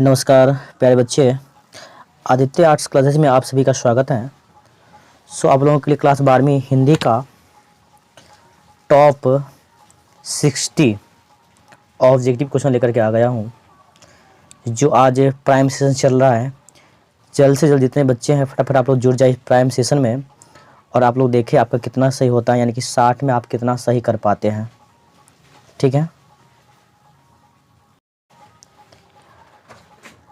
नमस्कार प्यारे बच्चे। आदित्य आर्ट्स क्लासेस में आप सभी का स्वागत है। आप लोगों के लिए क्लास 12वीं हिंदी का टॉप 60 ऑब्जेक्टिव क्वेश्चन लेकर के आ गया हूँ, जो आज प्राइम सेशन चल रहा है। जल्द से जल्द जितने बच्चे हैं फटाफट आप लोग जुड़ जाए प्राइम सेशन में, और आप लोग देखें आपका कितना सही होता है, यानी कि 60 में आप कितना सही कर पाते हैं। ठीक है,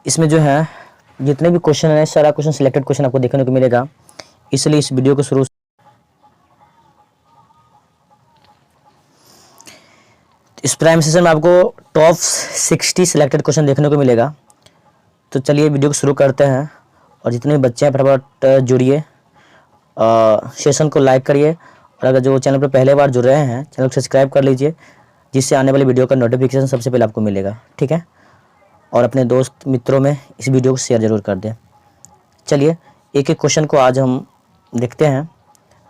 इसमें जो है जितने भी क्वेश्चन हैं सारा क्वेश्चन सिलेक्टेड क्वेश्चन आपको देखने को मिलेगा, इसलिए इस वीडियो को शुरू इस प्राइम सेशन में आपको टॉप 60 सिलेक्टेड क्वेश्चन देखने को मिलेगा। तो चलिए वीडियो को शुरू करते हैं, और जितने भी बच्चे हैं फटाफट जुड़िए, सेशन को लाइक करिए, और अगर जो चैनल पर पहले बार जुड़ रहे हैं चैनल को सब्सक्राइब कर लीजिए, जिससे आने वाली वीडियो का नोटिफिकेशन सबसे पहले आपको मिलेगा। ठीक है, और अपने दोस्त मित्रों में इस वीडियो को शेयर ज़रूर कर दें। चलिए एक एक क्वेश्चन को आज हम देखते हैं,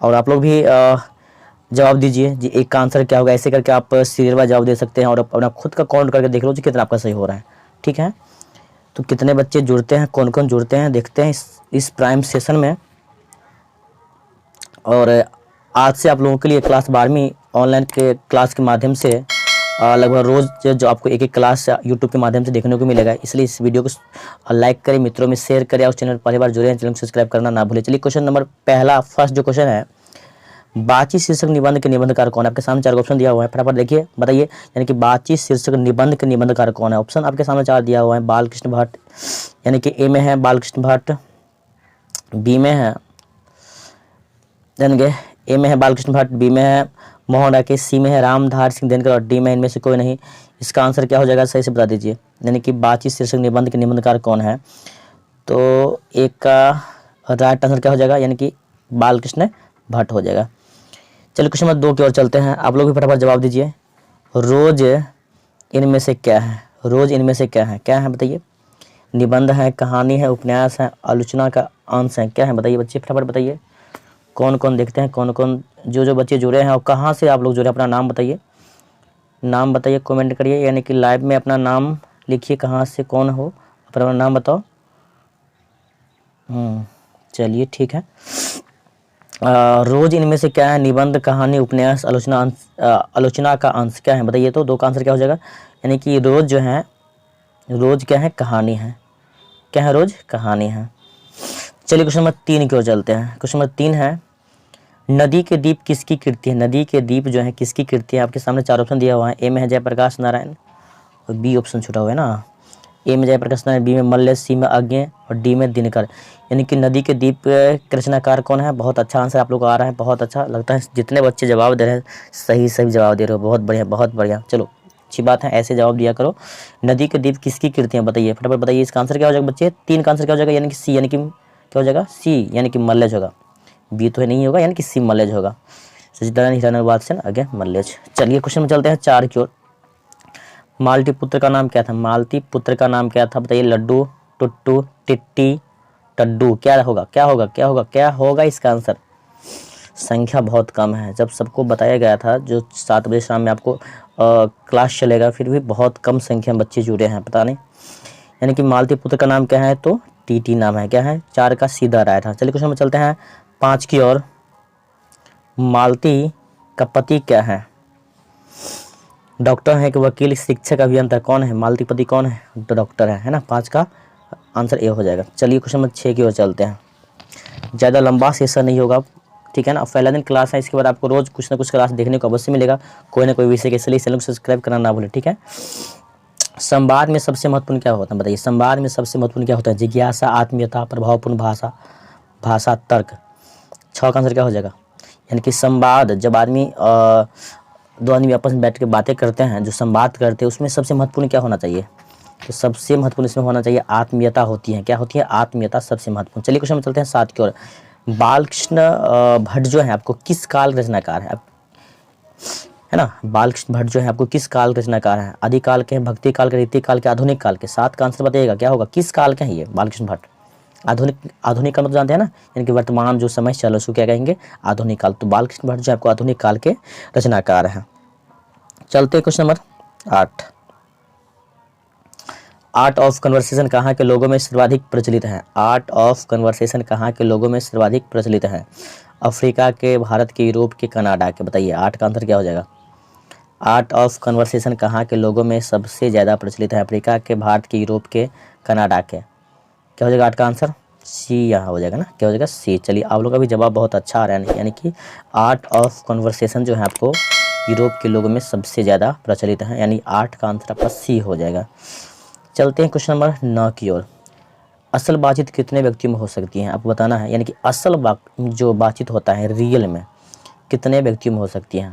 और आप लोग भी जवाब दीजिए जी एक का आंसर क्या होगा। ऐसे करके आप सीरियल वाइज जवाब दे सकते हैं, और अपना खुद का काउंट करके देख लो जी कितना आपका सही हो रहा है। ठीक है, तो कितने बच्चे जुड़ते हैं, कौन कौन जुड़ते हैं देखते हैं इस प्राइम सेशन में। और आज से आप लोगों के लिए क्लास 12वीं ऑनलाइन के क्लास के माध्यम से लगभग रोज़ जो आपको एक एक क्लास यूट्यूब के माध्यम से देखने को मिलेगा, इसलिए इस वीडियो को लाइक करें, मित्रों में शेयर करें, और चैनल पहली बार जुड़े हैं चैनल को सब्सक्राइब करना ना भूलें। चलिए क्वेश्चन नंबर पहला फर्स्ट जो क्वेश्चन है, बातचीत शीर्षक निबंध के निबंधकार कौन है। आपके सामने 4 ऑप्शन दिया हुआ है, फटाफट देखिए बताइए, यानी कि बातचीत शीर्षक निबंध के निबंधकार कौन है। ऑप्शन आपके सामने 4 दिया हुआ है। बालकृष्ण भट्ट, यानी कि ए में है बालकृष्ण भट्ट, बी में है यानी कि ए में है बालकृष्ण भट्ट, बी में है मोहन राकेश, सी में है रामधार सिंह दिनकर, और डी में इनमें से कोई नहीं। इसका आंसर क्या हो जाएगा, सही से बता दीजिए। यानी कि बातचीत शीर्षक निबंध के निबंधकार कौन है, तो एक का राइट आंसर क्या हो जाएगा, यानी कि बालकृष्ण भट्ट हो जाएगा। चलिए क्वेश्चन नंबर 2 की ओर चलते हैं, आप लोग भी फटाफट जवाब दीजिए। रोज इनमें से क्या है, रोज इनमें से क्या है, क्या है बताइए। निबंध है, कहानी है, उपन्यास है, आलोचना का अंश है, क्या है बताइए बच्चे, फटाफट बताइए। कौन कौन देखते हैं, कौन कौन जो बच्चे जुड़े हैं, और कहाँ से आप लोग जुड़े, अपना नाम बताइए, नाम बताइए, कमेंट करिए, यानी कि लाइव में अपना नाम लिखिए, कहाँ से कौन हो, अपना नाम बताओ। चलिए ठीक है। रोज इनमें से क्या है, निबंध, कहानी, उपन्यास, आलोचना अंश, आलोचना का अंश, क्या है बताइए। तो 2 का आंसर क्या हो जाएगा, यानी कि रोज जो है, रोज क्या है, कहानी है, क्या है, रोज कहानी है। चलिए क्वेश्चन नंबर 3 की ओर चलते हैं। क्वेश्चन नंबर 3 है, नदी के दीप किसकी कृति है। नदी के दीप जो है किसकी कृति है। आपके सामने 4 ऑप्शन दिया हुआ है। ए में है जयप्रकाश नारायण, और बी ऑप्शन छूटा हुआ है ना। ए में जयप्रकाश नारायण, बी में मल्ल, सी में अज्ञे, और डी में दिनकर। यानी कि नदी के दीप के रचनाकार कौन है। बहुत अच्छा आंसर आप लोग को आ रहा है, बहुत अच्छा लगता है। जितने बच्चे जवाब दे रहे हैं सही सही जवाब दे रहे हो, बहुत बढ़िया बहुत बढ़िया। चलो अच्छी बात है, ऐसे जवाब दिया करो। नदी के दीप किसकी कृति है बताइए, फटाफट बताइए। इसका आंसर क्या हो जाएगा बच्चे, 3 का आंसर क्या हो जाएगा, यानी कि सी, यानी कि क्या हो जाएगा, सी, यानी कि मल्लेज होगा। बी तो नहीं होगा, यानी कि सी मल्लेज होगा। सचिदानंद हीरानंद से आगे मल्लेज। चलिए क्वेश्चन में चलते हैं 4 की ओर। मालती पुत्र का नाम क्या था। मालती पुत्र का नाम क्या था बताइए। लड्डू, टुट्टू, टिट्टी, टड्डू, क्या होगा, क्या होगा, क्या होगा, क्या होगा इसका आंसर। संख्या बहुत कम है, जब सबको बताया गया था जो 7 बजे शाम में आपको क्लास चलेगा, फिर भी बहुत कम संख्या में बच्चे जुड़े हैं, पता नहीं। यानी कि मालती पुत्र का नाम क्या है, तो टीटी नाम है, क्या है, 4 का सीधा राइट है। चलिए क्वेश्चन में चलते हैं 5 की ओर। मालती का पति क्या है। डॉक्टर है कि वकील, शिक्षक, अभियंता, कौन है। मालती पति कौन है, तो डॉक्टर है ना। 5 का आंसर ए हो जाएगा। चलिए क्वेश्चन नंबर 6 की ओर चलते हैं। ज़्यादा लंबा सेशन नहीं होगा, ठीक है ना। पहला दिन क्लास है, इसके बाद आपको रोज़ कुछ ना कुछ क्लास देखने को अवश्य मिलेगा, कोई ना कोई विषय के, इसलिए चैनल को सब्सक्राइब करना ना भूलें, ठीक है। संवाद में सबसे महत्वपूर्ण क्या होता है बताइए। संवाद में सबसे महत्वपूर्ण क्या होता है। जिज्ञासा, आत्मीयता, प्रभावपूर्ण भाषा, भाषा तर्क। 6 का आंसर क्या हो जाएगा, यानी कि संवाद, जब आदमी 2 आदमी आपस में बैठ के बातें करते हैं, जो संवाद करते हैं, उसमें सबसे महत्वपूर्ण क्या होना चाहिए, तो सबसे महत्वपूर्ण इसमें होना चाहिए आत्मीयता होती है। क्या होती है, आत्मीयता सबसे महत्वपूर्ण। चलिए क्वेश्चन में चलते हैं 7 की ओर। बालकृष्ण भट्ट जो है आपको किस काल रचनाकार है ना। बालकृष्ण भट्ट जो है आपको किस काल रचनाकार है। आदिकाल के, भक्ति काल के, रीति काल के, आधुनिक काल के। 7 का आंसर बताइएगा क्या होगा, किस काल के हैं ये बालकृष्ण भट्ट। आधुनिक, आधुनिक काल मतलब जानते हैं ना, यानी कि वर्तमान जो समय चल उसको क्या कहेंगे, आधुनिक काल। तो बालकृष्ण भट्ट जो आपको आधुनिक काल के रचनाकार हैं। चलते question number 8। Art of conversation कहाँ के लोगों में सर्वाधिक प्रचलित है? आर्ट ऑफ कन्वर्सेशन कहाँ के लोगों में सर्वाधिक प्रचलित है? अफ्रीका के, भारत के, यूरोप के, कनाडा के? बताइए आर्ट का आंसर क्या हो जाएगा? आर्ट ऑफ कन्वर्सेशन कहाँ के लोगों में सबसे ज़्यादा प्रचलित है? अफ्रीका के, भारत के, यूरोप के, कनाडा के? क्या हो जाएगा आर्ट का आंसर? सी यहाँ हो जाएगा ना, क्या हो जाएगा? सी। चलिए आप लोग का भी जवाब बहुत अच्छा आ रहा है, यानी कि आर्ट ऑफ कन्वर्सेशन जो है आपको यूरोप के लोगों में सबसे ज़्यादा प्रचलित है, यानी आर्ट का आंसर आपका सी हो जाएगा। चलते हैं क्वेश्चन नंबर 9 की ओर। असल बातचीत कितने व्यक्तियों में हो सकती है? आपको बताना है, यानी कि असल जो बातचीत होता है रियल में कितने व्यक्तियों में हो सकती है?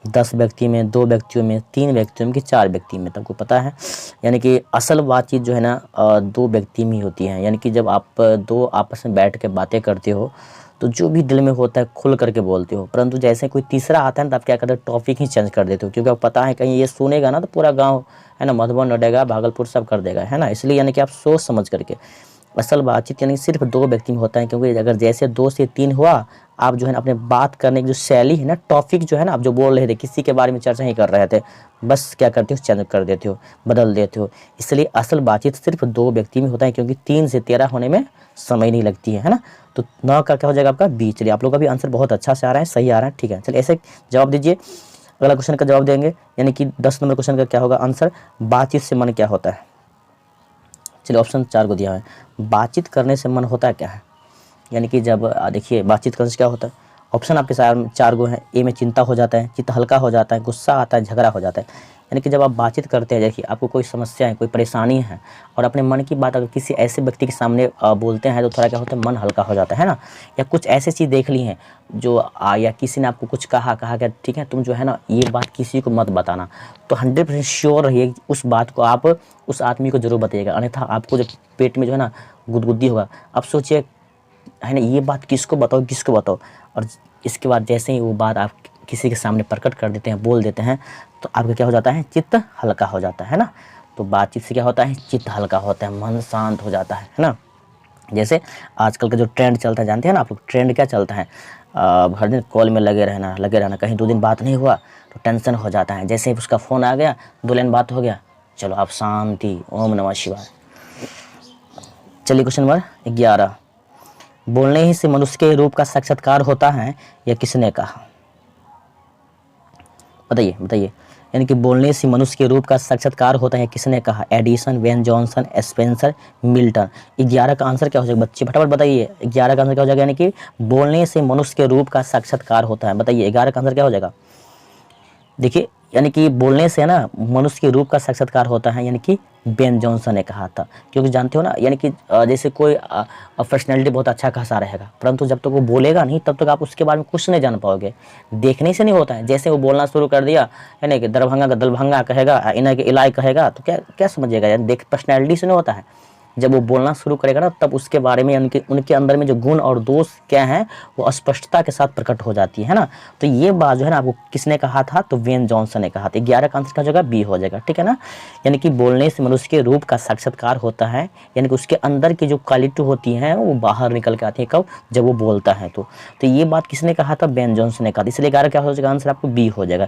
10 व्यक्ति में, 2 व्यक्तियों में, 3 व्यक्तियों में कि 4 व्यक्ति में? तुमको पता है, यानी कि असल बातचीत जो है ना 2 व्यक्ति में ही होती है। यानी कि जब आप 2 आपस में बैठ के बातें करते हो तो जो भी दिल में होता है खुल करके बोलते हो, परंतु जैसे कोई तीसरा आता है तो आप क्या करते हो? टॉपिक ही चेंज कर देते हो, क्योंकि आप पता है कहीं ये सुनेगा ना तो पूरा गाँव है ना, मधुबन लौटेगा, भागलपुर सब कर देगा, है ना। इसलिए यानी कि आप सोच समझ करके, असल बातचीत यानी सिर्फ 2 व्यक्ति में होता है, क्योंकि अगर जैसे 2 से 3 हुआ, आप जो है ना अपने बात करने की जो शैली है ना, टॉपिक जो है ना, आप जो बोल रहे थे किसी के बारे में चर्चा ही कर रहे थे, बस क्या करते हो? चेंज कर देते हो, बदल देते हो। इसलिए असल बातचीत सिर्फ 2 व्यक्ति में होता है, क्योंकि 3 से 13 होने में समय नहीं लगती है ना। तो 9 का क्या हो जाएगा आपका? बी। चलिए आप लोग का भी आंसर बहुत अच्छा से आ रहा है, सही आ रहा है, ठीक है। चलिए ऐसे जवाब दीजिए, अगला क्वेश्चन का जवाब देंगे, यानी कि 10 नंबर क्वेश्चन का क्या होगा आंसर? बातचीत से मन क्या होता है? चलिए ऑप्शन 4 को दिया है, बातचीत करने से मन होता है क्या है? यानी कि जब देखिए बातचीत करने से क्या होता है, ऑप्शन आपके 4 गो हैं। ए में चिंता हो जाता है, चित्त हल्का हो जाता है, गुस्सा आता है, झगड़ा हो जाता है। यानी कि जब आप बातचीत करते हैं, देखिए आपको कोई समस्या है, कोई परेशानी है, और अपने मन की बात अगर किसी ऐसे व्यक्ति के सामने बोलते हैं तो थोड़ा क्या होता है? मन हल्का हो जाता है ना। या कुछ ऐसी चीज़ देख ली हैं जो या किसी ने आपको कुछ कहा कि ठीक है तुम जो है ना ये बात किसी को मत बताना, तो 100% श्योर रहिए उस बात को आप उस आदमी को जरूर बताइएगा, अन्यथा आपको जब पेट में जो है ना गुदगुदी होगा, आप सोचिए है ना ये बात किसको बताओ, किसको बताओ। और इसके बाद जैसे ही वो बात आप किसी के सामने प्रकट कर देते हैं, बोल देते हैं, तो आपका क्या हो जाता है? चित्त हल्का हो जाता है ना। तो बातचीत से क्या होता है? चित्त हल्का होता है, मन शांत हो जाता है ना। जैसे आजकल का जो ट्रेंड चलता है, जानते हैं ना आप लोग ट्रेंड क्या चलता है? हर दिन कॉल में लगे रहना, कहीं 2 दिन बात नहीं हुआ तो टेंशन हो जाता है, जैसे ही उसका फ़ोन आ गया 2 लाइन बात हो गया, चलो आप शांति, ओम नमः शिवाय। चलिए क्वेश्चन नंबर 11, बोलने ही से मनुष्य के रूप का साक्षात्कार होता है, यह किसने कहा? बताइए बताइए, यानी कि बोलने से मनुष्य के रूप का साक्षात्कार होता है, किसने कहा? Edison, when Johnson, Spencer, Milton. 11 का आंसर क्या हो जाएगा बच्चे? फटाफट बताइए, 11 का आंसर क्या हो जाएगा? यानी कि बोलने से मनुष्य के रूप का साक्षात्कार होता है। बताइए 11 का आंसर क्या हो जाएगा? देखिए यानी कि बोलने से ना मनुष्य के रूप का साक्षात्कार होता है, यानी कि बेन जॉनसन ने कहा था। क्योंकि जानते हो ना, यानी कि जैसे कोई पर्सनैलिटी बहुत अच्छा खासा रहेगा, परंतु जब तक वो बोलेगा नहीं तब तक आप उसके बारे में कुछ नहीं जान पाओगे। देखने से नहीं होता है, जैसे वो बोलना शुरू कर दिया है ना कि दरभंगा का दलभंगा कहेगा, इना के इलाई कहेगा, तो क्या क्या समझिएगा? यानी देख पर्सनैलिटी से नहीं होता है। जब वो बोलना शुरू करेगा ना तब उसके बारे में उनके अंदर में जो गुण और दोष क्या हैं वो स्पष्टता के साथ प्रकट हो जाती है ना। तो ये बात जो है ना आपको किसने कहा था? तो वेन जॉनसन ने कहा था। 11 का आंसर क्या हो जाएगा? बी हो जाएगा, ठीक है ना। यानी कि बोलने से मनुष्य के रूप का साक्षात्कार होता है, यानी कि उसके अंदर की जो क्वालिटी होती है वो बाहर निकल के आती है, कब? जब वो बोलता है। तो ये बात किसने कहा था? बेन जॉनसन ने कहा था। इसलिए 11 क्या हो जाएगा आंसर? आपको बी हो जाएगा।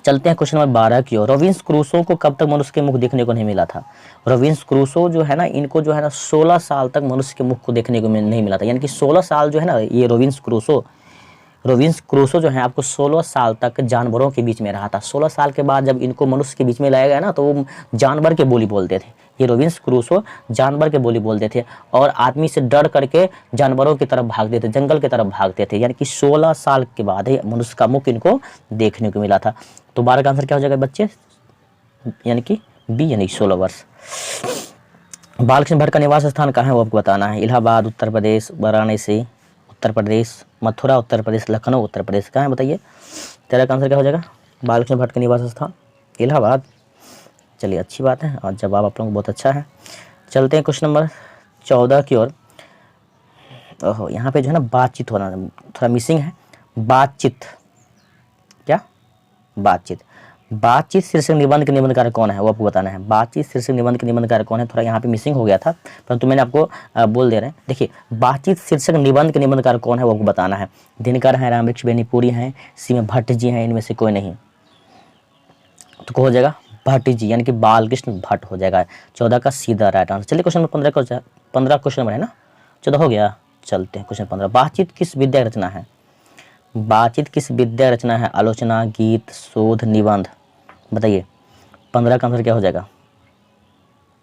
चलते हैं क्वेश्चन नंबर 12 की ओर। रॉबिन्स क्रूसो को कब तक मनुष्य के मुख देखने को नहीं मिला था? रॉबिन्स क्रूसो जो है ना, इनको जो है ना 16 साल तक मनुष्य के मुख को देखने को नहीं मिला था। यानी कि 16 साल जो है ना, ये रॉबिन्स क्रूसो जो है आपको 16 साल तक जानवरों के बीच में रहा था। 16 साल के बाद जब इनको मनुष्य के बीच में लाया गया ना, तो वो जानवर के बोली बोलते थे। ये रॉबिन्स क्रूसो जानवर के बोली बोलते थे और आदमी से डर करके जानवरों की तरफ भागते थे, जंगल की तरफ भागते थे। यानी कि 16 साल के बाद ही मनुष्य का मुख इनको देखने को मिला था। तो 12 का आंसर क्या हो जाएगा बच्चे? यानी कि बी, यानी 16 वर्ष। बालकृष्ण भट्ट का निवास स्थान कहाँ है वो आपको बताना है। इलाहाबाद उत्तर प्रदेश, वाराणसी उत्तर प्रदेश, मथुरा उत्तर प्रदेश, लखनऊ उत्तर प्रदेश। कहाँ है बताइए? 13 का आंसर क्या हो जाएगा? बालकृष्ण भट्ट का निवास स्थान इलाहाबाद। चलिए अच्छी बात है और जवाब आप लोगों को बहुत अच्छा है। चलते हैं क्वेश्चन नंबर 14 की ओर। ओहो, यहाँ पे जो है ना बातचीत होना थोड़ा मिसिंग है। बातचीत क्या? बातचीत शीर्षक निबंध के निबंधकार कौन है वो आपको बताना है। बातचीत शीर्षक निबंध के निबंधकार कौन है? थोड़ा यहाँ पे मिसिंग हो गया था, परंतु मैंने आपको बोल दे रहे हैं। देखिए बातचीत शीर्षक निबंध के निबंधकार कौन है वो आपको बताना है। दिनकर है, रामवृक्ष बेनीपुरी हैं, सी में भट्ट जी हैं, इनमें से कोई नहीं। तो हो जाएगा भट्ट जी यानी कि बालकृष्ण भट्ट हो जाएगा 14 का सीधा राइट आंसर। चलिए क्वेश्चन नंबर 15 क्वेश्चन नंबर है ना, 14 हो गया। चलते हैं क्वेश्चन 15। बातचीत किस विद्या रचना है? बातचीत किस विद्या रचना है? आलोचना, गीत, शोध, निबंध। बताइए 15 का आंसर क्या हो जाएगा?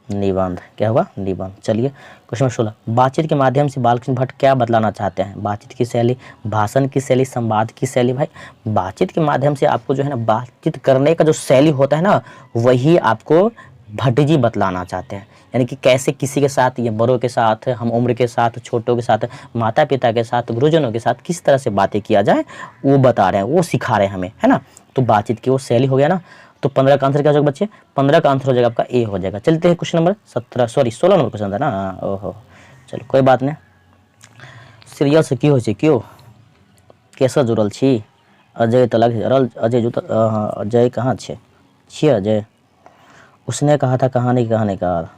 निबंध। क्या होगा? निबंध। चलिए क्वेश्चन नंबर 16। बातचीत के माध्यम से बालकृष्ण भट्ट क्या बतलाना चाहते हैं? बातचीत की शैली, भाषण की शैली, संवाद की शैली। भाई बातचीत के माध्यम से आपको जो है ना बातचीत करने का जो शैली होता है ना, वही आपको भट्ट जी बतलाना चाहते हैं। यानी कि कैसे किसी के साथ या बड़ों के साथ, हम उम्र के साथ, छोटों के साथ, माता पिता के साथ, गुरुजनों के साथ किस तरह से बातें किया जाए वो बता रहे हैं, वो सिखा रहे हैं हमें, है ना। तो बातचीत की वो शैली हो गया ना। तो 15 का आंसर क्या हो जाएगा बच्चे? 15 का आंसर हो जाएगा आपका ए हो जाएगा। चलते हैं क्वेश्चन नंबर 16 नंबर क्वेश्चन था ना। ओहो चलो कोई बात नहीं। सीरियस की हो क्यों कैसे जुड़ल छी? अजय तो लग रहल। अजय जुटल अजय कहाँ छिए अजय? उसने कहा था कहानी कहानीकार।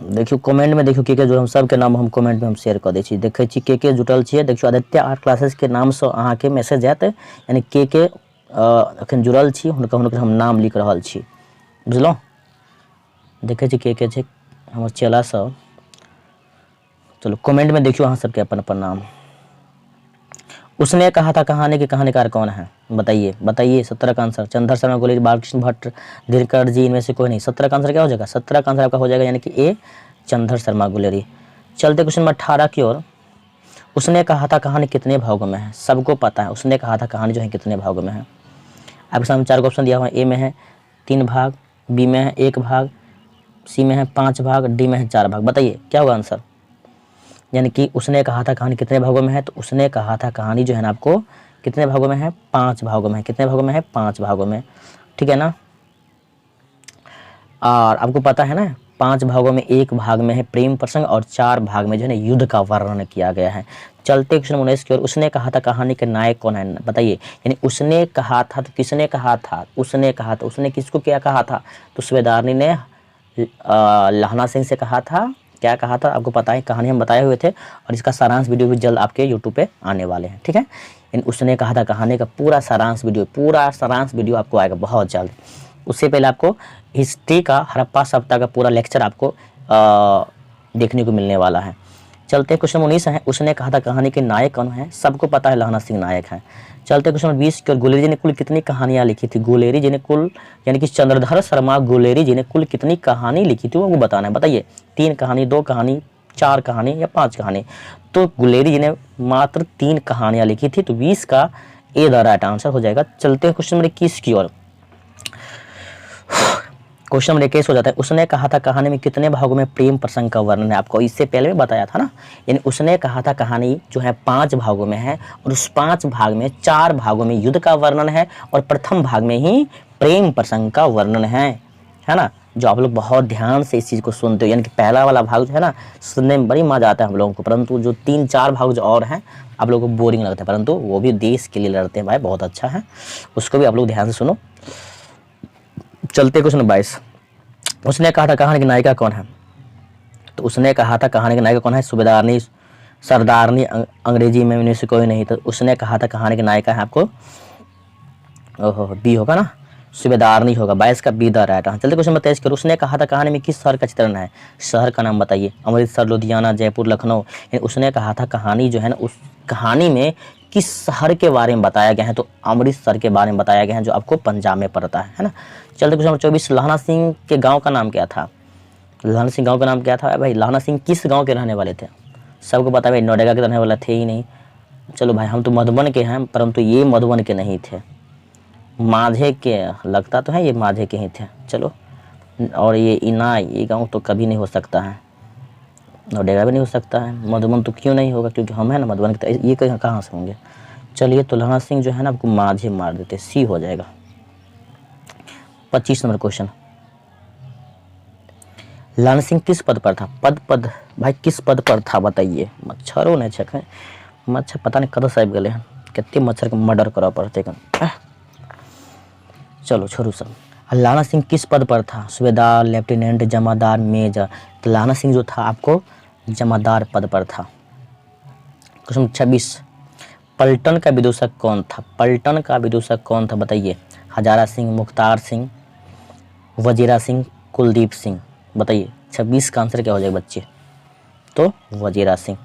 देखियो कमेंट में देखियो के जुड़ल, हम सबके नाम हम कमेंट में हम शेयर कर दै छी। देखै छी के जुटल छिए। देखियो आदित्य आर्ट क्लासेस के नाम से अहाँके मैसेज आयत, यानी के अखन जुड़ल छी, हुनकर हम नाम लिख रहल छी, बुझलहुँ। देखै छी के छै हमर चेला सब। चलो कमेंट में देखियो अहाँ सबके अपन अपन नाम। उसने कहा था कहानी के कहानीकार कौन है? बताइए बताइए। 17 का आंसर चंद्र शर्मा गुलेरी, बालकृष्ण भट्ट, दिनकर जी, इनमें से कोई नहीं। 17 का आंसर क्या हो जाएगा? 17 का आंसर आपका हो जाएगा यानी कि ए चंद्र शर्मा गुलेरी। चलते क्वेश्चन नंबर 18 की ओर। उसने कहा था कहानी कितने भागों में है? सबको पता है उसने कहा था कहानी जो है कितने भागों में है। आपके सामने 4 ऑप्शन दिया हुआ है। ए में है 3 भाग, बी में है 1 भाग, सी में है 5 भाग, डी में है 4 भाग। बताइए क्या होगा आंसर? यानी कि उसने कहा था कहानी कितने भागों में है, तो उसने कहा था कहानी जो है ना आपको कितने भागों में है? 5 भागों में है। कितने भागों में है? 5 भागों में। ठीक है ना। और आपको पता है ना 5 भागों में 1 भाग में है प्रेम प्रसंग और 4 भाग में जो है ना युद्ध का वर्णन किया गया है। चलते क्वेश्चन 19 की ओर। उसने कहा था कहानी के नायक कौन है? बताइए। यानी उसने कहा था तो किसने कहा था? उसने कहा था, उसने किसको क्या कहा था? तो सूबेदारनी ने लहना सिंह से कहा था। क्या कहा था आपको पता है, कहानी हम बताए हुए थे, और इसका सारांश वीडियो भी जल्द आपके यूट्यूब पे आने वाले हैं। ठीक है। उसने कहा था कहानी का पूरा सारांश वीडियो आपको आएगा बहुत जल्द। उससे पहले आपको हिस्ट्री का हड़प्पा सभ्यता का पूरा लेक्चर आपको देखने को मिलने वाला है। चलते क्वेश्चन 19 है। उसने कहा था कहानी के नायक कौन है? सबको पता है लहना सिंह नायक हैं। चलते क्वेश्चन 20 की ओर। गुलेरी जी ने कुल कितनी कहानियां लिखी थी? गुलेरी जी ने कुल यानी कि चंद्रधर शर्मा गुलेरी जी ने कुल कितनी कहानी लिखी थी वो बताना है। बताइए 3 कहानी, 2 कहानी, 4 कहानी या 5 कहानी? तो गुलेरी जी ने मात्र 3 कहानियां लिखी थी। तो 20 का ए द राइट आंसर हो जाएगा। चलते हैं क्वेश्चन नंबर 21 की ओर। क्वेश्चन नंबर 21 हो जाता है। उसने कहा था कहानी में कितने भागों में प्रेम प्रसंग का वर्णन है? आपको इससे पहले भी बताया था ना। यानी उसने कहा था कहानी जो है 5 भागों में है, और उस 5 भाग में 4 भागों में युद्ध का वर्णन है, और प्रथम भाग में ही प्रेम प्रसंग का वर्णन है ना। जो आप लोग बहुत ध्यान से इस चीज़ को सुनते हो, यानी कि पहला वाला भाग जो है ना सुनने में बड़ी मजा आता है हम लोगों को, परंतु जो 3-4 भाग जो और हैं आप लोगों को बोरिंग लगता है, परंतु वो भी देश के लिए लड़ते हैं भाई, बहुत अच्छा है, उसको भी आप लोग ध्यान से सुनो। चलते क्वेश्चन 22। उसने कहा था कहानी की नायिका कौन है? तो उसने कहा था कहानी की नायिका कौन है? सूबेदारनी, सरदारनी, अंग्रेजी में इनमें से कोई नहीं। तो उसने कहा था कहानी की नायिका है आपको ओहो बी होगा ना, सूबेदारनी होगा। 22 का बी द राइट आंसर। चलते क्वेश्चन 23 करो। उसने कहा था कहानी में किस शहर का चित्रण है? शहर का नाम बताइए। अमृतसर, लुधियाना, जयपुर, लखनऊ। उसने कहा था कहानी जो है ना उस कहानी में किस शहर के बारे में बताया गया है? तो अमृतसर के बारे में बताया गया है, जो आपको पंजाब में पड़ता है ना। चलते क्वेश्चन 24। लहना सिंह के गाँव का नाम क्या था? लहना सिंह गाँव का नाम क्या था? भाई लहना सिंह किस गाँव के रहने वाले थे? सबको पता है भाई नोएडा के रहने वाला थे ही नहीं। चलो भाई हम तो मधुबन के हैं, परंतु ये मधुबन के नहीं थे, माझे के लगता तो है ये माझे के ही थे। चलो, और ये इनाय ये गांव तो कभी नहीं हो सकता है, नोएडा भी नहीं हो सकता है, मधुबन तो क्यों नहीं होगा क्योंकि हम है ना मधुबन के, ये कहाँ से होंगे। चलिए तो लहना सिंह जो है ना आपको माझे मार देते, सी हो जाएगा। 25 नंबर क्वेश्चन। लहना सिंह किस पद पर था? पद भाई किस पद पर था बताइए। मच्छरों ने छक मच्छर पता नहीं कदर साहिब गए हैं, कितने मच्छर के मर्डर करा पड़ते। चलो छोड़ू सब। लहना सिंह किस पद पर था? सूबेदार, लेफ्टिनेंट, जमादार, मेजर। तो लहना सिंह जो था आपको जमादार पद पर था। क्वेश्चन 26। पलटन का विदूषक कौन था? पलटन का विदूषक कौन था बताइए। हजारा सिंह, मुख्तार सिंह, वजीरा सिंह, कुलदीप सिंह। बताइए 26 का आंसर क्या हो जाएगा बच्चे? तो वजीरा सिंह।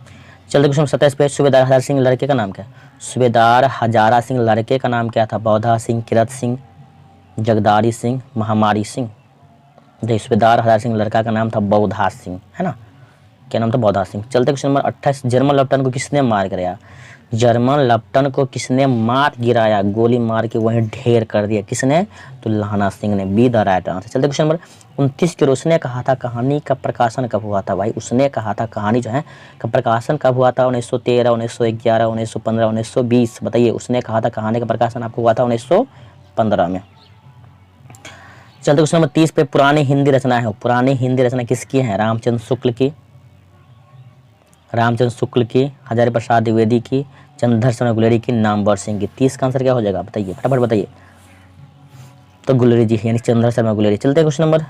चलते क्वेश्चन 27 पे, सूबेदार हजारा सिंह लड़के का नाम क्या है? सूबेदार हजारा सिंह लड़के का नाम क्या था? बौधा सिंह, किरत सिंह, जगदारी सिंह, महामारी सिंह। देखिए सूबेदार हजारा सिंह लड़का का नाम था बौधा सिंह, है ना? क्या नाम था? बौधा सिंह। चलते क्वेश्चन नंबर 28, जर्मन लेफ्टिनेंट को किसने मार गिराया? जर्मन लेफ्टिनेंट को किसने मार गिराया? गोली मार के वहीं ढेर कर दिया। किसने? तो लाना सिंह ने। B the right answer. चलते क्वेश्चन नंबर 29 की, उसने कहा था कहानी का प्रकाशन कब हुआ था? भाई उसने कहा था कहानी जो है का प्रकाशन कब हुआ था? 1913, 1911, 1915, 1920। बताइए उसने कहा था कहानी का प्रकाशन आपको हुआ था 1915 में। चलते क्वेश्चन नंबर 30 पे, पुरानी हिंदी रचना है, पुरानी हिंदी रचना किसकी है? रामचंद्र शुक्ल की, रामचंद्र शुक्ल की, हजारी प्रसाद द्विवेदी की, चंद्रधर शर्मा गुलेरी की, नामवर सिंह की। 30 का आंसर क्या हो जाएगा? बताइए फटाफट बताइए। तो गुलेरी जी यानी चंद्रधर शर्मा गुलेरी। चलते क्वेश्चन नंबर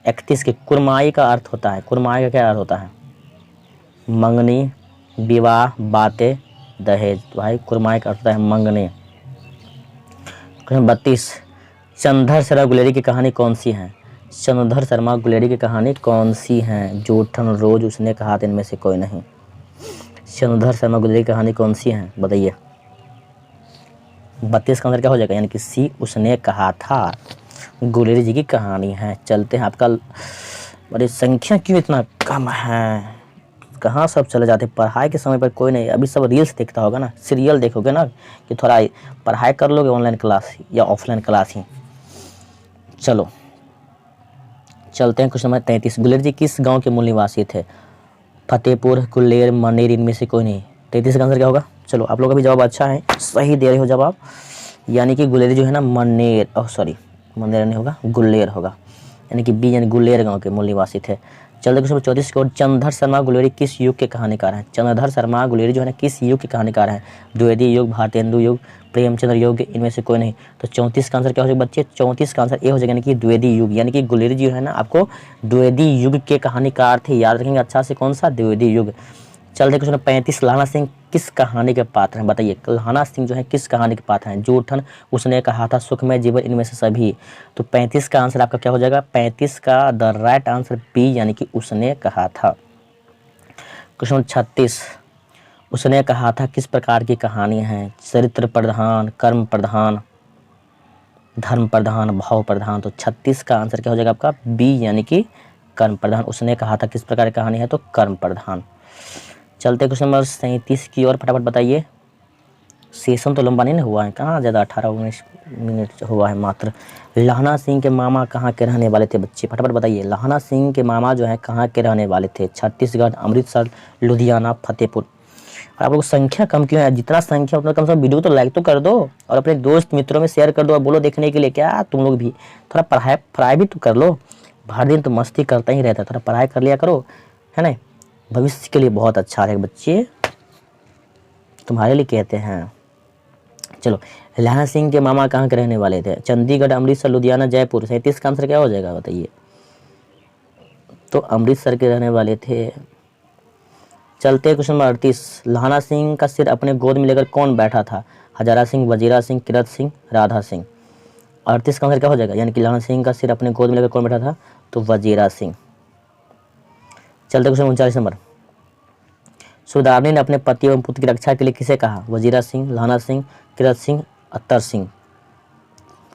31 के, कुरमाई का अर्थ होता है, कुरमाई का क्या अर्थ होता है? मंगनी, विवाह, बातें, दहेज। भाई कुरमाई का अर्थ होता है मंगनी। क्वेश्चन 32, चंद्रधर शर्मा गुलेरी की कहानी कौन सी है? चंद्रधर शर्मा गुलेरी की कहानी कौन सी है? जूठन, रोज, उसने कहा था, इनमें से कोई नहीं। चंद्रधर शर्मा गुलेरी की कहानी कौन सी है? बताइए। 32 का आंसर क्या हो जाएगा? यानी कि सी, उसने कहा था। गुलेरी जी की कहानी है। चलते हैं आपका, अरे संख्या क्यों इतना कम है? कहाँ सब चले जाते? पढ़ाई के समय पर कोई नहीं, अभी सब रील्स देखता होगा ना, सीरियल देखोगे ना, कि थोड़ा पढ़ाई कर लोगे ऑनलाइन क्लास या ऑफलाइन क्लास ही। चलो चलते हैं क्वेश्चन नंबर 33, गुलेरी जी किस गांव के मूल निवासी थे? फतेहपुर, गुलेर, मनेर, इनमें से कोई नहीं। 33 का आंसर क्या होगा? चलो आप लोगों का भी जवाब अच्छा है, सही दे रहे हो जवाब। यानी कि गुलेरी जो है ना मनेर, सॉरी मनेर नहीं होगा, गुलेर होगा। यानी कि बी, यानी गुलेर गांव के मूल निवासी थे। चलते क्वेश्चन 34 की ओर, चंद्रधर शर्मा गुलेरी किस युग के कहानीकार हैं? चंद्रधर शर्मा गुलेरी जो है ना किस युग के कहानीकार हैं? द्विवेदी युग, भारतेंदु युग, प्रेमचंद्र युग, इनमें से कोई नहीं। तो 34 का आंसर क्या हो जाएगा बच्चे? 34 का आंसर ए हो जाएगा, यानी कि द्विवेदी युग। यानी कि गुलेरी जी है ना आपको द्विवेदी युग के कहानीकार थे, याद रखेंगे अच्छा से, कौन सा? द्विवेदी युग। चलते क्वेश्चन 35, लाना सिंह किस कहानी के पात्र हैं? बताइए लाना सिंह जो है किस कहानी के पात्र हैं? जूठन, उसने कहा था, सुखमय जीवन, इनमें से सभी। तो 35 का आंसर आपका क्या हो जाएगा? 35 का द राइट आंसर बी, यानी कि उसने कहा था। क्वेश्चन 36, उसने कहा था किस प्रकार की कहानी है? चरित्र प्रधान, कर्म प्रधान, धर्म प्रधान, भाव प्रधान। तो 36 का आंसर क्या हो जाएगा आपका? बी, यानी कि कर्म प्रधान। उसने कहा था किस प्रकार की कहानी है? तो कर्म प्रधान। चलते क्वेश्चन नंबर 37 की ओर, फटाफट बताइए। सेशन तो लंबा नहीं ना हुआ है, कहाँ ज़्यादा 18-19 मिनट हुआ है मात्र। लाना सिंह के मामा कहाँ के रहने वाले थे बच्चे? फटाफट बताइए। लाना सिंह के मामा जो है कहाँ के रहने वाले थे? छत्तीसगढ़, अमृतसर, लुधियाना, फतेहपुर। और आप लोग संख्या कम क्यों है? जितना संख्या उतना कम से कम वीडियो को तो लाइक तो कर दो और अपने दोस्त मित्रों में शेयर कर दो और बोलो देखने के लिए। क्या तुम लोग भी थोड़ा पढ़ाई भी तो कर लो। हर दिन तो मस्ती करता ही रहता है, थोड़ा पढ़ाई कर लिया करो, है ना? भविष्य के लिए बहुत अच्छा है बच्चे, तुम्हारे लिए कहते हैं। चलो, लाना सिंह के मामा कहाँ के रहने वाले थे? चंडीगढ़, अमृतसर, लुधियाना, जयपुर। 37 का आंसर क्या हो जाएगा बताइए? तो अमृतसर के रहने वाले थे। चलते क्वेश्चन नंबर 38, लाना सिंह का सिर अपने गोद में लेकर कौन बैठा था? हजारा सिंह, वजीरा सिंह, किरत सिंह, राधा सिंह। 38 का आंसर क्या हो जाएगा? यानी कि लाना सिंह का सिर अपने गोद में लेकर कौन बैठा था? तो वजीरा सिंह। चलते क्वेश्चन 39 नंबर, सुधारनी ने अपने पति एवं पुत्र की रक्षा के लिए किसे कहा? वजीरा सिंह, लाना सिंह, किरत सिंह, अत्तर सिंह।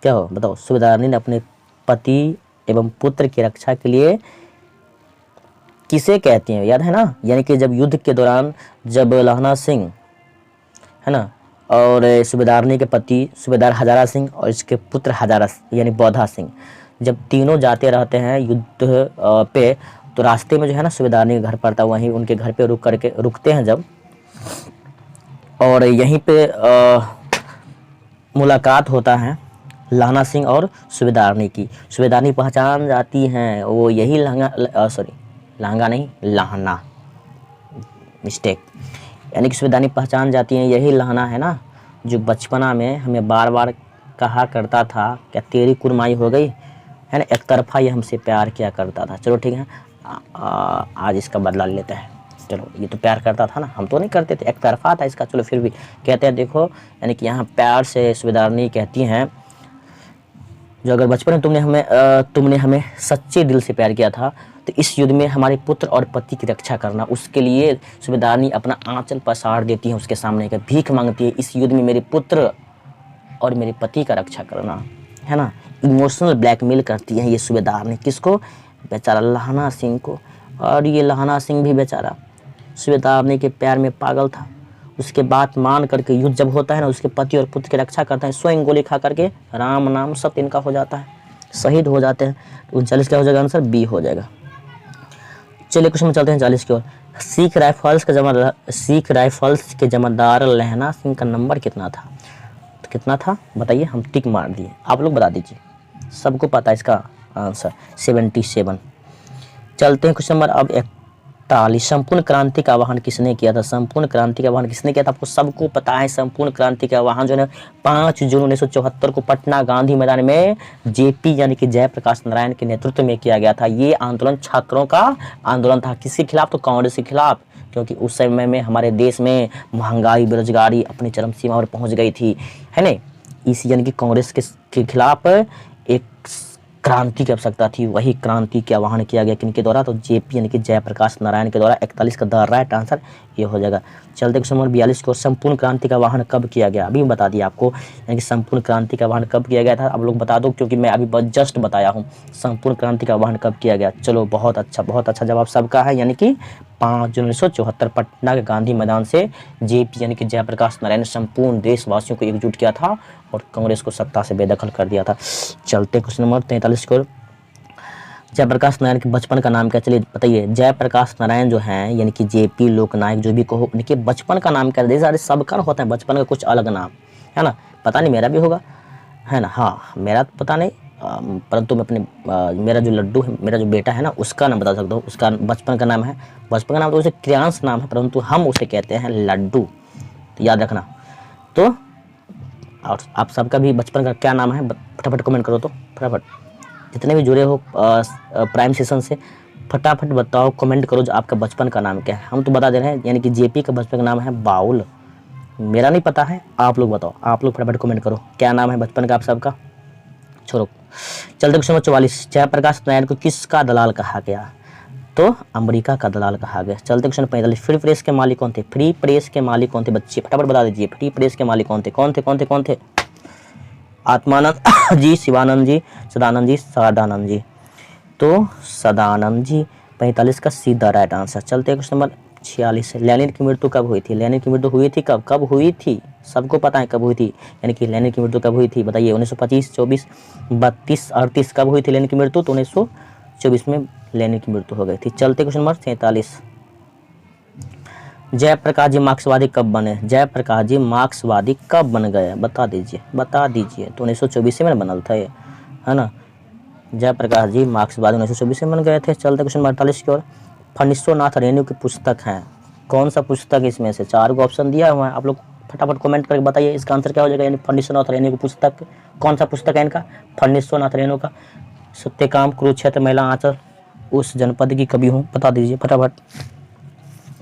क्या हो बताओ? सुधारनी ने अपने पति एवं पुत्र की रक्षा के लिए किसे कहते हैं? याद है ना? यानी कि जब युद्ध के दौरान जब लाना सिंह है ना और सूबेदारनी के पति सूबेदार हजारा सिंह और इसके पुत्र हजारा यानी बौधा सिंह, जब तीनों जाते रहते हैं युद्ध पे, तो रास्ते में जो है ना सूबेदारनी का घर पड़ता है, वहीं उनके घर पे रुकते हैं जब, और यहीं पे मुलाकात होता है लाना सिंह और सूबेदारनी की। सूबेदारनी पहचान जाती हैं वो यही लहंगा नहीं, लाहना, मिस्टेक। यानी कि सूबेदारनी पहचान जाती हैं यही लाहना है ना, जो बचपना में हमें बार बार कहा करता था क्या तेरी कुरमाई हो गई, है ना, एक तरफा ये हमसे प्यार किया करता था। चलो ठीक है, आज इसका बदला लेते हैं। चलो, ये तो प्यार करता था ना, हम तो नहीं करते थे, एक तरफा था इसका। चलो फिर भी कहते हैं, देखो यानी कि यहाँ प्यार से सूबेदारनी कहती हैं जो अगर बचपन में तुमने हमें सच्चे दिल से प्यार किया था, तो इस युद्ध में हमारे पुत्र और पति की रक्षा करना। उसके लिए सूबेदारनी अपना आंचल पसार देती है उसके सामने का, भीख मांगती है, इस युद्ध में मेरे पुत्र और मेरे पति का रक्षा करना, है ना। इमोशनल ब्लैकमेल करती है ये सूबेदार ने किसको, बेचारा लहाना सिंह को। और ये लहाना सिंह भी बेचारा सूबेदारनी के प्यार में पागल था। उसके बाद मान करके युद्ध जब होता है ना, उसके पति और पुत्र की रक्षा करता है, स्वयं गोली खा करके राम नाम सत्य इनका हो जाता है, शहीद हो जाते हैं। तो 39 क्या हो जाएगा आंसर, बी हो जाएगा। चलिए क्वेश्चन में चलते हैं 40 की ओर। सिख राइफल्स के जमादार लहना सिंह का नंबर कितना था, तो कितना था बताइए, हम टिक मार दिए, आप लोग बता दीजिए, सबको पता है इसका आंसर 77। चलते हैं क्वेश्चन नंबर अब 41। संपूर्ण क्रांति का आह्वान किसने किया था, संपूर्ण क्रांति का आह्वान किसने किया था, आपको सबको पता है। संपूर्ण क्रांति का आह्वान जो है 5 जून 1974 को पटना गांधी मैदान में जेपी यानी कि जयप्रकाश नारायण के नेतृत्व में किया गया था। ये आंदोलन छात्रों का आंदोलन था, किसके खिलाफ, तो कांग्रेस के खिलाफ, क्योंकि उस समय में हमारे देश में महंगाई बेरोजगारी अपनी चरम सीमा पर पहुंच गई थी, है ना। इस यानी कि कांग्रेस के खिलाफ एक क्रांति की आवश्यकता थी, वही क्रांति के आह्वान किया गया किनके द्वारा, तो जेपी यानी कि जयप्रकाश नारायण के द्वारा। 41 का द राइट आंसर ये हो जाएगा। चलते क्वेश्चन नंबर 42 को। संपूर्ण क्रांति का आह्वान कब किया गया, अभी बता दिया आपको, यानी कि संपूर्ण क्रांति का आह्वान कब किया गया था, आप लोग बता दो, क्योंकि मैं अभी जस्ट बताया हूँ संपूर्ण क्रांति का आह्वान कब किया गया। चलो बहुत अच्छा जवाब सबका है, यानी कि 5 जून 1974 पटना के गांधी मैदान से जेपी यानी कि जयप्रकाश नारायण ने संपूर्ण देशवासियों को एकजुट किया था और कांग्रेस को सत्ता से बेदखल कर दिया था। चलते क्वेश्चन नंबर 43 को। जयप्रकाश नारायण के बचपन का नाम क्या, चलिए बताइए। जयप्रकाश नारायण जो हैं यानी कि जेपी लोकनायक जो भी कहो, उनके बचपन का नाम क्या है, सारे सबका होता है बचपन का कुछ अलग नाम, है ना। पता नहीं मेरा भी होगा, है ना, हाँ मेरा तो पता नहीं, परंतु मैं अपने मेरा जो लड्डू है, मेरा जो बेटा है ना, उसका नाम बता सकता हूँ। उसका बचपन का नाम है, बचपन का नाम तो उसे क्रियांश नाम है, परंतु हम उसे कहते हैं लड्डू, तो याद रखना। तो और आप सबका भी बचपन का क्या नाम है, फटाफट कमेंट करो, तो फटाफट जितने भी जुड़े हो प्राइम सेशन से, फटाफट बताओ, कमेंट करो जो आपका बचपन का नाम क्या है। हम तो बता दे रहे हैं, यानी कि जेपी का बचपन का नाम है बाउल, मेरा नहीं पता है, आप लोग बताओ, आप लोग फटाफट कमेंट करो क्या नाम है बचपन का आप सबका। छोड़ो, चलते क्वेश्चन नंबर 44। जयप्रकाश नारायण को किसका दलाल कहा गया, तो अमेरिका का दलाल कहा गया। चलते क्वेश्चन 45। फ्री प्रेस के मालिक कौन थे, फ्री प्रेस के मालिक कौन थे बच्चे, फटाफट बता दीजिए, फ्री प्रेस के मालिक कौन थे। आत्मानंद जी, शिवानंद जी, सदानंद जी, सदानंद जी, तो सदानंद जी 45 का सीधा राइट आंसर। चलते हैं क्वेश्चन नंबर 46। लेनिन की मृत्यु कब हुई थी, लेनिन की मृत्यु हुई थी कब हुई थी, सबको पता है कब हुई थी, यानी कि लेनिन की मृत्यु कब हुई थी बताइए। 1925, 24, 32, 38 कब हुई थी लेनिन की मृत्यु, तो 1924 में लेनिन की मृत्यु हो गई थी। चलते क्वेश्चन नंबर 47। जयप्रकाश जी मार्क्सवादी कब बने, जयप्रकाश जी मार्क्सवादी कब बन गए, बता दीजिए। तो 1924 में बनल था ये, है ना। जयप्रकाश जी मार्क्सवादी 1924 में बन गए थे। चलते क्वेश्चन 48 की ओर। फणीश्वरनाथ रेणु की पुस्तक है, कौन सा पुस्तक इसमें से, 4 को ऑप्शन दिया हुआ है, आप लोग फटाफट कमेंट करके बताइए इसका आंसर क्या हो जाएगा। यानी फणीश्वरनाथ रेणु की पुस्तक, कौन सा पुस्तक है इनका, फणीश्वरनाथ रेणु का। सत्यकाम, कुरुक्षेत्र, महिला आंचल, उस जनपद की कवि हूँ, बता दीजिए फटाफट,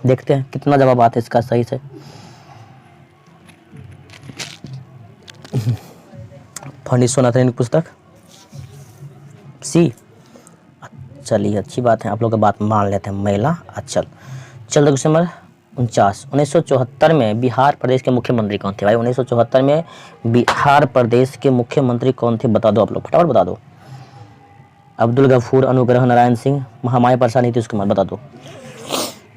देखते हैं कितना जवाब आता है इसका सही से। फणीश्वरनाथ रेणु की पुस्तक सी। चलिए अच्छी बात है, आप लोग का बात मान लेते हैं, महिला आंचल। चल क्वेश्चन नंबर 49। 1974 में बिहार प्रदेश के मुख्यमंत्री कौन थे भाई, 1974 में बिहार प्रदेश के मुख्यमंत्री कौन थे बता दो, आप लोग फटाफट बता दो। अब्दुल गफूर, अनुग्रह नारायण सिंह, महामाया प्रसाद, नीतीश कुमार, बता दो।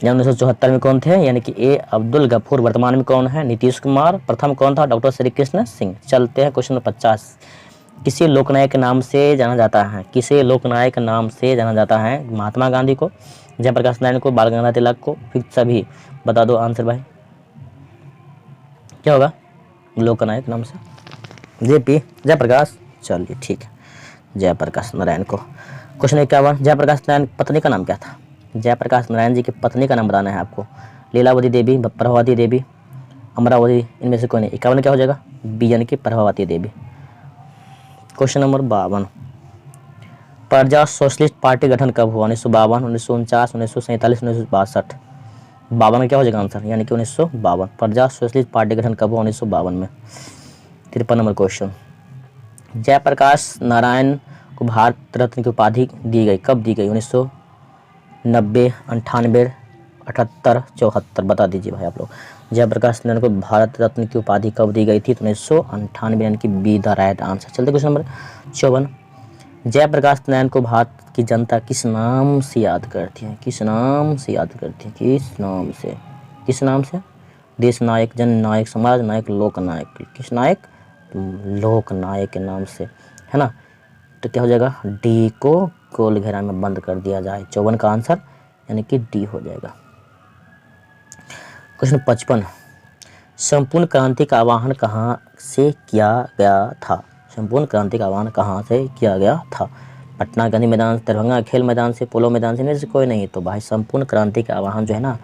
1974 में कौन थे, यानी कि ए अब्दुल गफूर, वर्तमान में कौन है, नीतीश कुमार, प्रथम कौन था, डॉक्टर श्री कृष्ण सिंह। चलते हैं क्वेश्चन नंबर 50। किसी लोकनायक नाम से जाना जाता है, किसे लोकनायक नाम से जाना जाता है, महात्मा गांधी को, जयप्रकाश नारायण को, बाल गंगाधर तिलक को, फिर सभी, बता दो आंसर भाई क्या होगा लोकनायक नाम से, जेपी जयप्रकाश। चलिए ठीक है, जयप्रकाश नारायण को। क्वेश्चन 51। जयप्रकाश नारायण की पत्नी का नाम क्या था, जयप्रकाश नारायण जी की पत्नी का नाम बताना है आपको। लीलावती देवी, प्रभावती देवी, अमरावती, इनमें से कोई नहीं। 51 क्या हो जाएगा, बी यानी कि प्रभावती देवी। Question number 52। प्रजा सोशलिस्ट पार्टी गठन कब हुआ, 1952, 1949, 1947, 1962। 52 में क्या हो जाएगा आंसर, यानी कि 1952। प्रजा सोशलिस्ट पार्टी गठन कब हुआ, 1952 में। 53 नंबर क्वेश्चन। जयप्रकाश नारायण को भारत रत्न की उपाधि दी गई, कब दी गई? 1990, 98, 78, 74, बता दीजिए भाई आप लोग। जयप्रकाश नारायण को भारत रत्न की उपाधि कब दी गई थी? तो 1998, यानी कि बी द राइट आंसर। चलते क्वेश्चन नंबर 54। जयप्रकाश नारायण को भारत की जनता किस नाम से याद करती है? किस नाम से याद करती है? किस नाम से? किस नाम से? देश नायक, जन नायक, समाज नायक, लोक नायक। किस नायक? लोक नायक के नाम से, है ना। तो क्या हो जाएगा? डी को गोल घेरा में बंद कर दिया जाए। 54 का आंसर यानी कि डी हो जाएगा। क्वेश्चन 55। संपूर्ण क्रांति का आह्वान कहाँ से किया गया था? संपूर्ण क्रांति का आह्वान कहाँ से किया गया था? पटना गांधी मैदान, दरभंगा खेल मैदान से, पोलो मैदान से? नहीं, कोई नहीं। तो भाई संपूर्ण क्रांति का आह्वान जो है ना,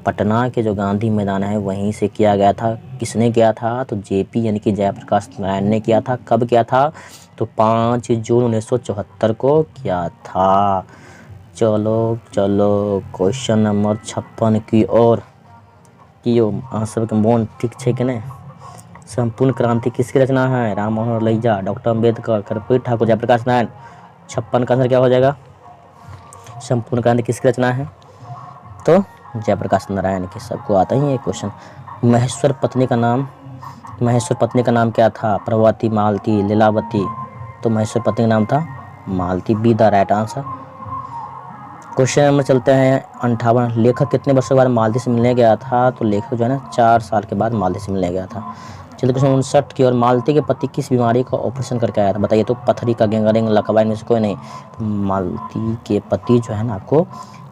पटना के जो गांधी मैदान है वहीं से किया गया था। किसने किया था? तो जेपी यानी कि जयप्रकाश नारायण ने किया था। कब किया था? तो 5 जून 1974 को किया था। चलो क्वेश्चन नंबर 56 की ओर कि आंसर के मोन ठीक है कि नहीं। संपूर्ण क्रांति किसकी रचना है? राम मनोहर लोहिया, डॉक्टर अम्बेडकर, कर्पूरी ठाकुर, जयप्रकाश नारायण। 56 का आंसर क्या हो जाएगा? संपूर्ण क्रांति किसकी रचना है? तो जयप्रकाश नारायण की। सबको आता ही है क्वेश्चन। महेश्वर पत्नी का नाम क्या था? प्रभावती, मालती, लीलावती। तो महेश्वर पत्नी का नाम था Malti, be the right answer. Question number चलते हैं 58। लेखक कितने वर्षों के बाद मालती से मिलने गया था? तो लेखक जो है ना 4 साल के बाद मालती से मिलने गया था। चलिए क्वेश्चन 59 की ओर। मालती के पति किस बीमारी का ऑपरेशन करके आया था? बताइए। तो पथरी का, गैंग्रीन, लकवा, में से कोई नहीं। तो मालती के पति जो है ना आपको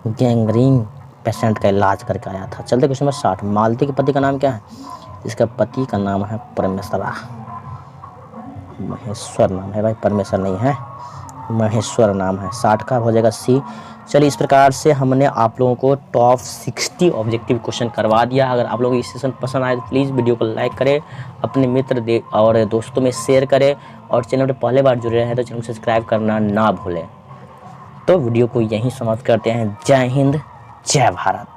गैंग्रीन पेशेंट का इलाज करके आया था। चलते क्वेश्चन नंबर 60। मालती के पति का नाम क्या है? इसका पति का नाम है परमेश्वरा। महेश्वर नाम है भाई, परमेश्वर नहीं है, महेश्वर नाम है। 60 का हो जाएगा सी। चलिए इस प्रकार से हमने आप लोगों को टॉप 60 ऑब्जेक्टिव क्वेश्चन करवा दिया। अगर आप लोगों को ये सेशन पसंद आए तो प्लीज़ वीडियो को लाइक करें, अपने मित्र और दोस्तों में शेयर करें, और चैनल पर पहले बार जुड़े हैं तो चैनल को सब्सक्राइब करना ना भूलें। तो वीडियो को यहीं समाप्त करते हैं। जय हिंद, जय भारत।